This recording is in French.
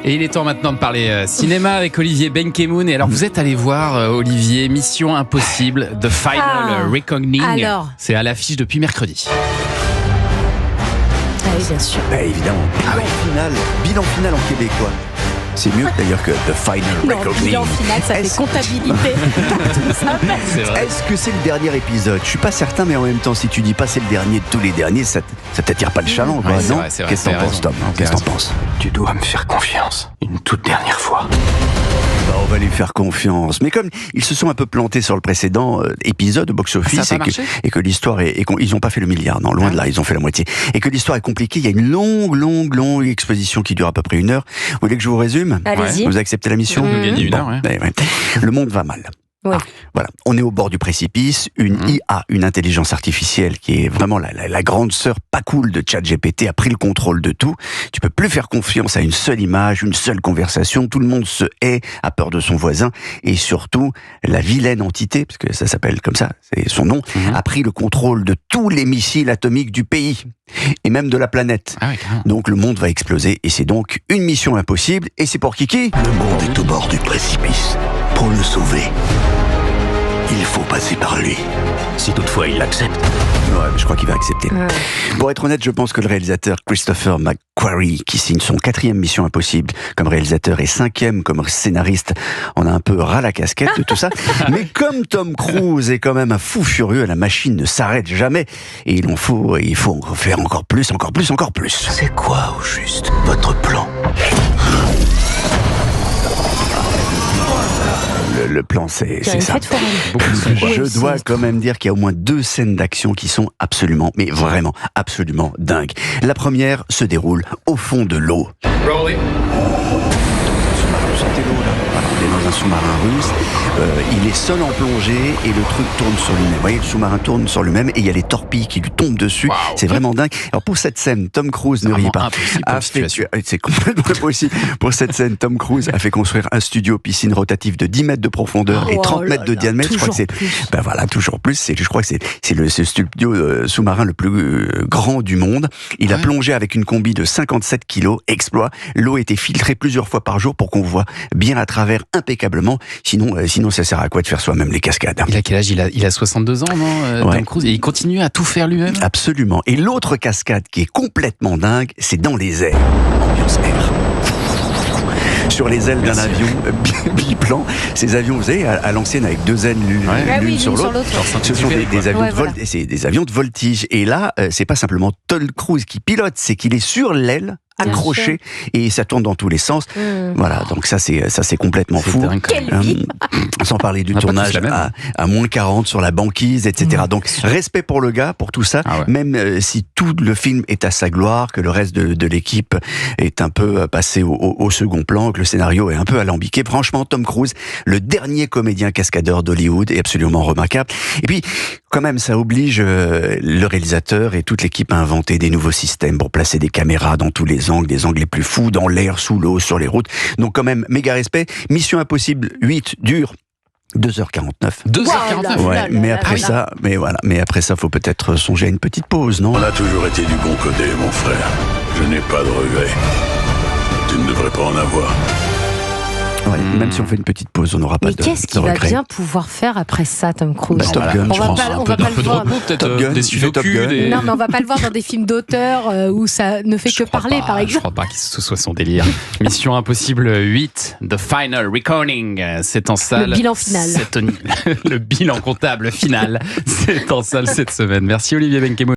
Et il est temps maintenant de parler cinéma avec Olivier Benkemoun. Et alors, vous êtes allé voir, Olivier, Mission Impossible, The Final Reckoning. Alors. C'est à l'affiche depuis mercredi. Ah oui, bien sûr. Bah, évidemment. Bilan final en québécois. C'est mieux d'ailleurs que The Final Reckoning. Bilan final, ça fait comptabilité. C'est vrai. Est-ce que c'est le dernier épisode? Je suis pas certain, mais en même temps, si tu dis pas c'est le dernier de tous les derniers, ça t'attire pas le chaland, quoi, Ouais, c'est non? vrai, c'est vrai, Qu'est-ce que t'as t'en penses, raison. Tom? Qu'est-ce que t'en penses? Tu dois me faire confiance, une toute dernière fois. Bah, on va lui faire confiance. Mais comme ils se sont un peu plantés sur le précédent épisode au box-office, Ça a pas marché et que l'histoire ils ont pas fait le milliard, non, loin de là, ils ont fait la moitié. Et que l'histoire est compliquée, il y a une longue exposition qui dure à peu près 1 heure. Vous voulez que je vous résume? Allez-y. Vous acceptez la mission? Nous gagner 1 heure, ouais. Ouais. Le monde va mal. Ouais. Voilà, on est au bord du précipice. Une IA, une intelligence artificielle qui est vraiment la grande sœur pas cool de ChatGPT, a pris le contrôle de tout. Tu peux plus faire confiance à une seule image, une seule conversation. Tout le monde se hait, a peur de son voisin, et surtout la vilaine entité, parce que ça s'appelle comme ça, c'est son nom, a pris le contrôle de tous les missiles atomiques du pays et même de la planète. Ah oui, carrément. Donc le monde va exploser, et c'est donc une mission impossible. Et c'est pour qui? Le monde est au bord du précipice. Pour le sauver, il faut passer par lui. Si toutefois il l'accepte. Ouais, mais je crois qu'il va accepter. Pour être honnête, je pense que le réalisateur Christopher McQuarrie, qui signe son 4e Mission Impossible comme réalisateur et 5e comme scénariste, en a un peu ras la casquette de tout ça. Mais comme Tom Cruise est quand même un fou furieux, la machine ne s'arrête jamais. Et il faut en faire encore plus. C'est quoi au juste votre plan? Le plan, c'est une ça. fête foraine. Beaucoup de sujets. Je dois quand même dire qu'il y a au moins 2 scènes d'action qui sont absolument, mais vraiment, absolument dingues. La première se déroule au fond de l'eau. Vous sentez l'eau, là? Voilà, on est dans un sous-marin russe. Il est seul en plongée et le truc tourne sur lui-même. Vous voyez, le sous-marin tourne sur lui-même et il y a les torpilles qui lui tombent dessus. Wow. C'est vraiment dingue. Alors pour cette scène, Tom Cruise ne rit vraiment pas. impossible comme situation. C'est complètement impossible. Pour cette scène, Tom Cruise a fait construire un studio piscine rotatif de 10 mètres de profondeur et 30 mètres de diamètre. Je crois que c'est, ben voilà, toujours plus. Je crois que c'est le studio sous-marin le plus grand du monde. Il a plongé avec une combi de 57 kilos. Exploit. L'eau était filtrée plusieurs fois par jour pour qu'on voit bien à travers impeccablement. Sinon, ça sert à quoi de faire soi-même les cascades? Il a quel âge? Il a 62 ans, non, Ouais. Tom Cruise? Et il continue à tout faire lui-même? Absolument. Et l'autre cascade qui est complètement dingue, c'est dans les airs. Ambiance air. Sur les ailes d'un avion biplan. Ces avions, vous savez, à l'ancienne avec 2 ailes l'une sur l'autre. Ce sont des avions c'est des avions de voltige. Et là, c'est pas simplement Tom Cruise qui pilote, c'est qu'il est sur l'aile, accroché, et ça tourne dans tous les sens. Voilà, donc ça c'est complètement fou. Dingue, quand même. Sans parler du On a pas tournage tous la même. à moins 40 sur la banquise, etc. Donc respect pour le gars, pour tout ça, Ah ouais. même si tout le film est à sa gloire, que le reste de l'équipe est un peu passé au second plan, que le scénario est un peu alambiqué. Franchement, Tom Cruise, le dernier comédien cascadeur d'Hollywood, est absolument remarquable. Et puis, quand même, ça oblige le réalisateur et toute l'équipe à inventer des nouveaux systèmes pour placer des caméras dans tous les angles, des angles les plus fous, dans l'air, sous l'eau, sur les routes. Donc quand même, méga respect. Mission Impossible 8 dure 2h49. 2h49. Ouais, mais après ça, faut peut-être songer à une petite pause, non? On a toujours été du bon côté, mon frère. Je n'ai pas de regrets. Tu ne devrais pas en avoir. Ouais, même si on fait une petite pause, on n'aura pas Mais de qu'est-ce qu'il va regrets. bien pouvoir faire après ça, Tom Cruise? Top Gun, On je va pense. pas, on va pas le voir. peut-être Top Gun, des il fait Top sudoku, Gun. des... Non, mais on va pas le voir dans des films d'auteur où ça ne fait que parler, par Je exemple. crois pas que ce soit son délire. Mission Impossible 8, The Final Reckoning, c'est en salle. Le bilan final. Le bilan comptable final, c'est en salle cette semaine. Merci Olivier Benkemoun.